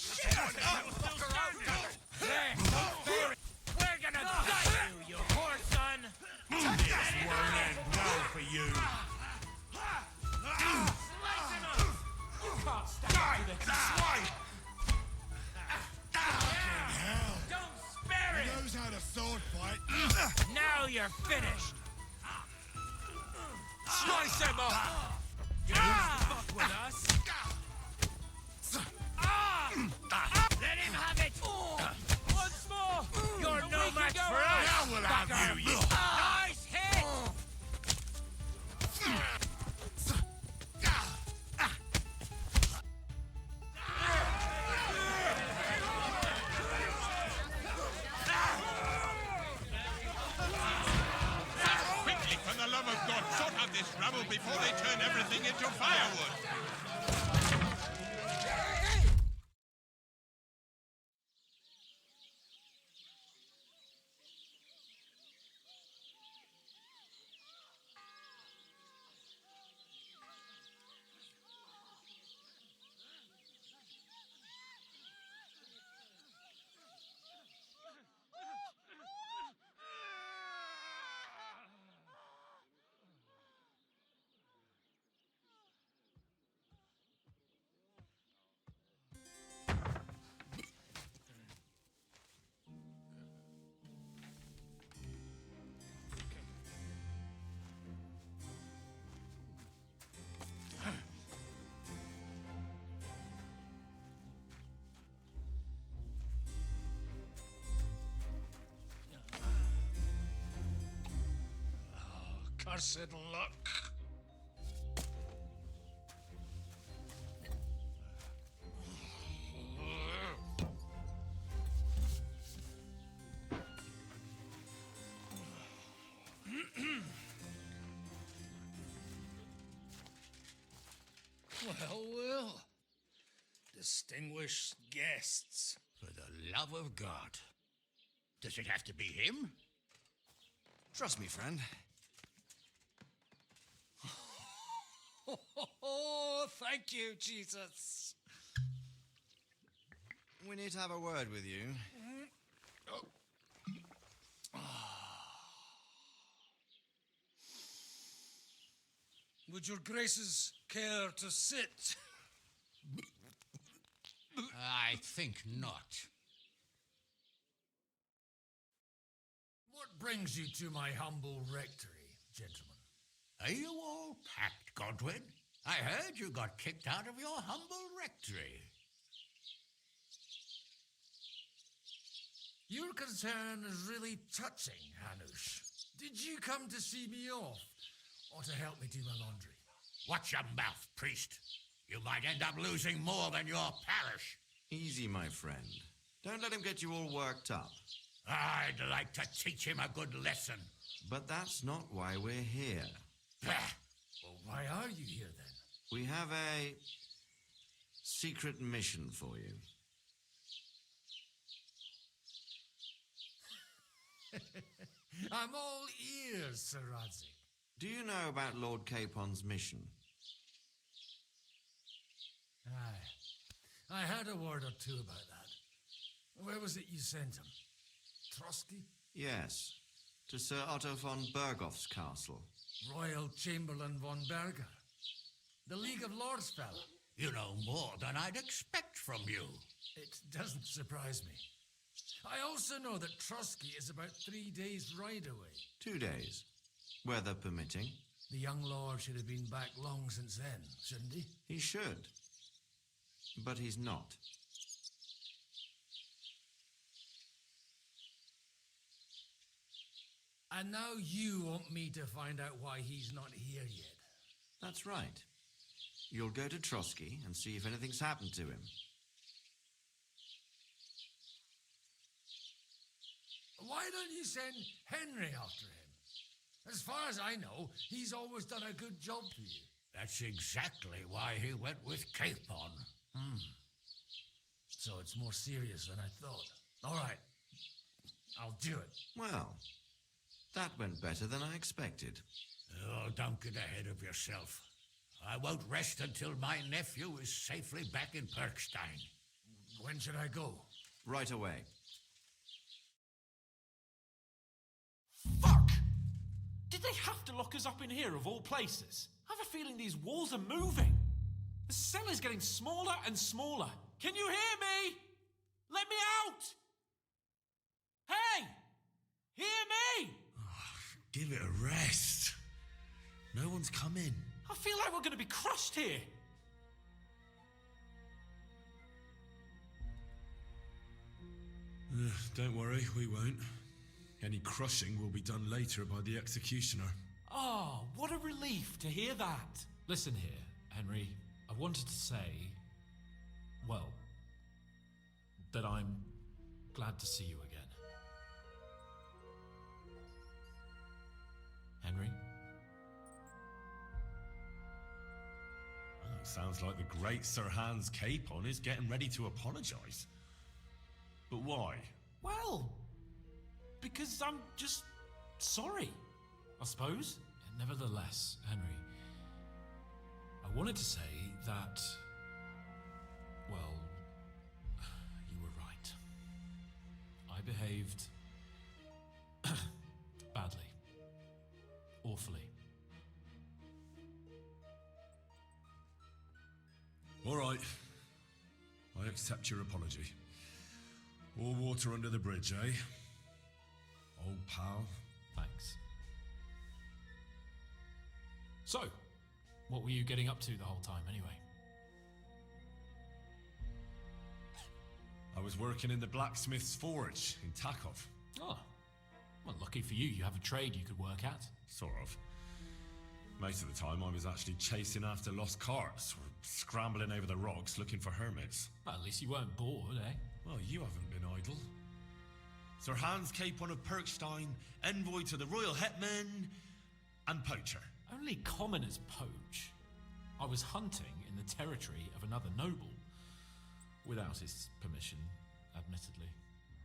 Speaker 9: We're gonna gut you, you whore son!
Speaker 11: This won't end well for you!
Speaker 9: Slice him up!
Speaker 5: You can't stand for this.
Speaker 11: Swine!
Speaker 9: Don't spare
Speaker 11: He
Speaker 9: him!
Speaker 11: knows how to sword fight!
Speaker 9: Now you're finished!
Speaker 11: Slice him up!
Speaker 9: You fuck with us! Let him have it!
Speaker 14: before they turn everything into firewood.
Speaker 4: Cursed luck. Well. Distinguished guests.
Speaker 2: For the love of God. Does it have to be him?
Speaker 7: Trust me, friend.
Speaker 21: Oh, thank you, Jesus.
Speaker 7: We need to have a word with you.
Speaker 4: Would your graces care to sit?
Speaker 9: I think not. What brings you to my humble rectory, gentlemen?
Speaker 2: Are you all packed, Godwin? I heard you got kicked out of your humble rectory.
Speaker 9: Your concern is really touching, Hanush. Did you come to see me off, or to help me do my laundry?
Speaker 2: Watch your mouth, priest. You might end up losing more than your parish.
Speaker 7: Easy, my friend. Don't let him get you all worked up.
Speaker 2: I'd like to teach him a good lesson.
Speaker 7: But that's not why we're here.
Speaker 9: Well, why are you here, then?
Speaker 7: We have a secret mission for you.
Speaker 9: I'm all ears, Sir Radzik.
Speaker 7: Do you know about Lord Capon's mission?
Speaker 9: Aye. I heard a word or two about that. Where was it you sent him? Trotsky?
Speaker 7: Yes, to Sir Otto von Bergoff's castle.
Speaker 9: Royal Chamberlain von Berger. The League of Lords fella.
Speaker 2: You know more than I'd expect from you.
Speaker 9: It doesn't surprise me. I also know that Trotsky is about 3 days' ride away.
Speaker 7: 2 days, weather permitting.
Speaker 9: The young lord should have been back long since then, shouldn't he?
Speaker 7: He should. But he's not.
Speaker 9: And now you want me to find out why he's not here yet.
Speaker 7: That's right. You'll go to Trotsky and see if anything's happened to him.
Speaker 9: Why don't you send Henry after him? As far as I know, he's always done a good job for you.
Speaker 2: That's exactly why he went with Capon.
Speaker 9: So it's more serious than I thought. All right. I'll do it.
Speaker 7: Well, that went better than I expected.
Speaker 2: Oh, don't get ahead of yourself. I won't rest until my nephew is safely back in Perkstein.
Speaker 9: When should I go?
Speaker 7: Right away.
Speaker 13: Fuck! Did they have to lock us up in here of all places? I have a feeling these walls are moving. The cell is getting smaller and smaller. Can you hear me? Let me out! Hey! Hear me!
Speaker 1: Give it a rest. No one's coming.
Speaker 13: I feel like we're going to be crushed here.
Speaker 1: Don't worry, we won't. Any crushing will be done later by the executioner.
Speaker 13: Oh, what a relief to hear that. Listen here, Henry. I wanted to say, well, that I'm glad to see you again. Henry?
Speaker 1: Sounds like the great Sir Hans Capon is getting ready to apologise. But why?
Speaker 13: Well, because I'm just sorry, I suppose. Nevertheless, Henry, I wanted to say that, well, you were right. I behaved badly. Awfully.
Speaker 1: All right. I accept your apology. All water under the bridge, eh? Old pal.
Speaker 13: Thanks. So, what were you getting up to the whole time, anyway?
Speaker 1: I was working in the blacksmith's forge in Takov.
Speaker 13: Oh, well, lucky for you, you have a trade you could work at.
Speaker 1: Sort of. Most of the time I was actually chasing after lost carts or scrambling over the rocks looking for hermits.
Speaker 13: Well, at least you weren't bored, eh?
Speaker 1: Well, you haven't been idle. Sir Hans Capon of Perkstein, envoy to the royal hetman, and poacher.
Speaker 13: Only commoners poach. I was hunting in the territory of another noble. Without his permission, admittedly.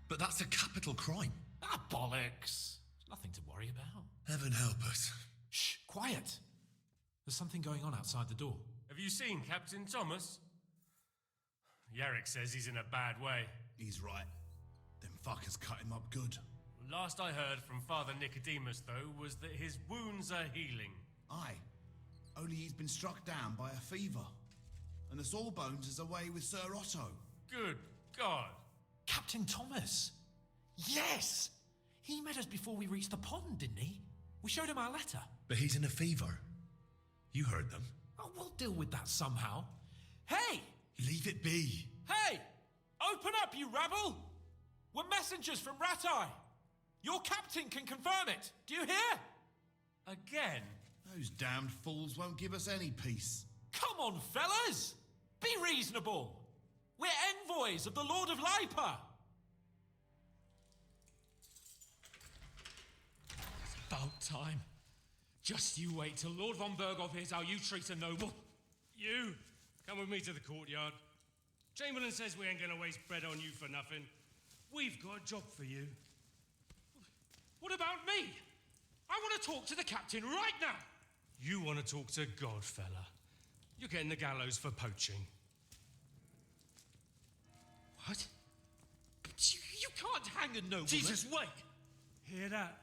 Speaker 1: But that's a capital crime.
Speaker 13: Ah, bollocks. Nothing to worry about.
Speaker 1: Heaven help us.
Speaker 13: Shh, quiet. There's something going on outside the door.
Speaker 12: Have you seen Captain Thomas? Yarrick says he's in a bad way.
Speaker 11: He's right. Them fuckers cut him up good.
Speaker 12: Last I heard from Father Nicodemus, though, was that his wounds are healing.
Speaker 11: Aye. Only he's been struck down by a fever. And the Sawbones is away with Sir Otto.
Speaker 12: Good God.
Speaker 13: Captain Thomas! Yes! He met us before we reached the pond, didn't he? We showed him our letter.
Speaker 1: But he's in a fever. You heard them.
Speaker 13: Oh, we'll deal with that somehow. Hey!
Speaker 1: Leave it be.
Speaker 13: Hey! Open up, you rabble! We're messengers from Ratai. Your captain can confirm it. Do you hear?
Speaker 12: Again?
Speaker 11: Those damned fools won't give us any peace.
Speaker 13: Come on, fellas! Be reasonable. We're envoys of the Lord of Lipa.
Speaker 17: It's about time. Just you wait till Lord von Berghoff hears how you treat a noble.
Speaker 12: You, come with me to the courtyard. Chamberlain says we ain't gonna waste bread on you for nothing. We've got a job for you.
Speaker 17: What about me? I want to talk to the captain right now.
Speaker 12: You want to talk to God, fella. You're getting the gallows for poaching.
Speaker 17: What? But you can't hang a nobleman.
Speaker 12: Jesus, wait! Hear that?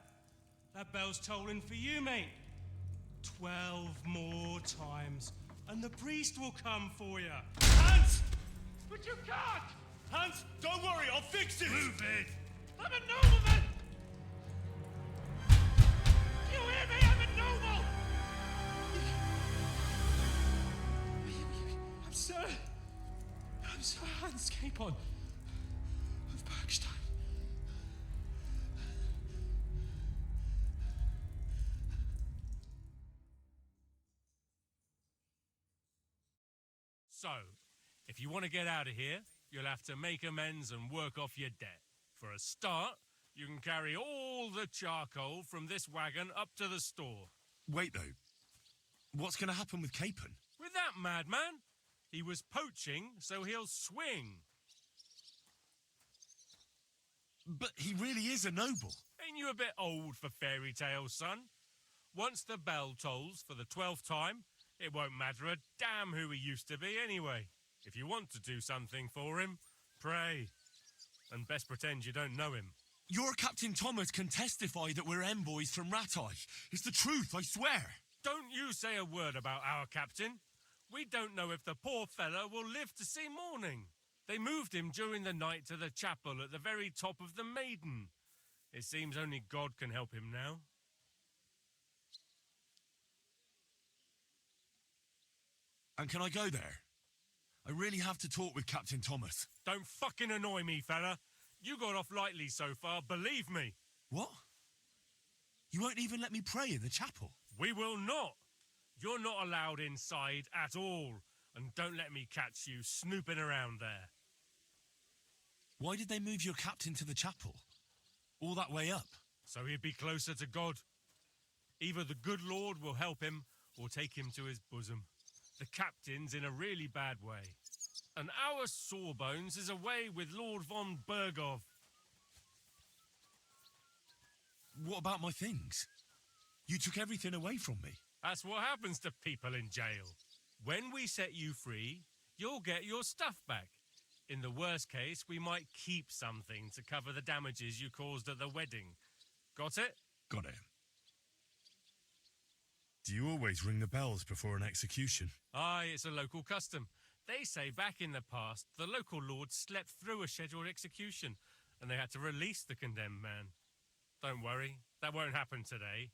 Speaker 12: That bell's tolling for you, mate. 12 more times, and the priest will come for you. Hans!
Speaker 17: But you can't!
Speaker 12: Hans, don't worry, I'll fix it! Move it!
Speaker 17: I'm a nobleman! You hear me? I'm a noble! I'm Sir Hans Capon of Bergstein.
Speaker 12: So, if you want to get out of here, you'll have to make amends and work off your debt. For a start, you can carry all the charcoal from this wagon up to the store.
Speaker 1: Wait, though. What's going to happen with Capon?
Speaker 12: With that madman? He was poaching, so he'll swing.
Speaker 1: But he really is a noble.
Speaker 12: Ain't you a bit old for fairy tales, son? Once the bell tolls for the 12th time, it won't matter a damn who he used to be anyway. If you want to do something for him, pray. And best pretend you don't know him.
Speaker 1: Your Captain Thomas can testify that we're envoys from Ratai. It's the truth, I swear.
Speaker 12: Don't you say a word about our captain. We don't know if the poor fella will live to see morning. They moved him during the night to the chapel at the very top of the Maiden. It seems only God can help him now.
Speaker 1: And can I go there? I really have to talk with Captain Thomas.
Speaker 12: Don't fucking annoy me, fella. You got off lightly so far, believe me.
Speaker 1: What? You won't even let me pray in the chapel?
Speaker 12: We will not. You're not allowed inside at all. And don't let me catch you snooping around there.
Speaker 1: Why did they move your captain to the chapel? All that way up?
Speaker 12: So he'd be closer to God. Either the good Lord will help him or take him to his bosom. The captain's in a really bad way. And our Sawbones is away with Lord von Bergov.
Speaker 1: What about my things? You took everything away from me.
Speaker 12: That's what happens to people in jail. When we set you free, you'll get your stuff back. In the worst case, we might keep something to cover the damages you caused at the wedding. Got it?
Speaker 1: Got it. Do you always ring the bells before an execution?
Speaker 12: Aye, it's a local custom. They say back in the past, the local lord slept through a scheduled execution, and they had to release the condemned man. Don't worry, that won't happen today.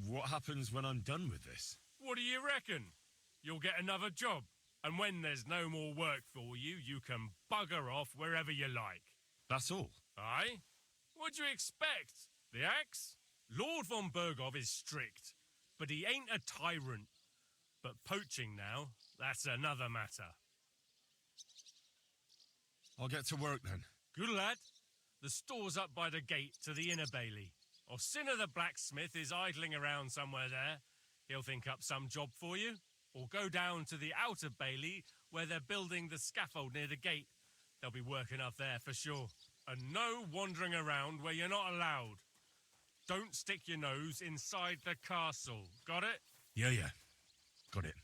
Speaker 1: What happens when I'm done with this?
Speaker 12: What do you reckon? You'll get another job, and when there's no more work for you, you can bugger off wherever you like.
Speaker 1: That's all?
Speaker 12: Aye? What'd you expect? The axe? Lord von Bergov is strict, but he ain't a tyrant. But poaching now, that's another matter.
Speaker 1: I'll get to work then.
Speaker 12: Good lad. The store's up by the gate to the inner bailey. Orsina the blacksmith is idling around somewhere there. He'll think up some job for you. Or go down to the outer bailey where they're building the scaffold near the gate. They'll be working up there for sure. And no wandering around where you're not allowed. Don't stick your nose inside the castle. Got it?
Speaker 1: Yeah. Got it.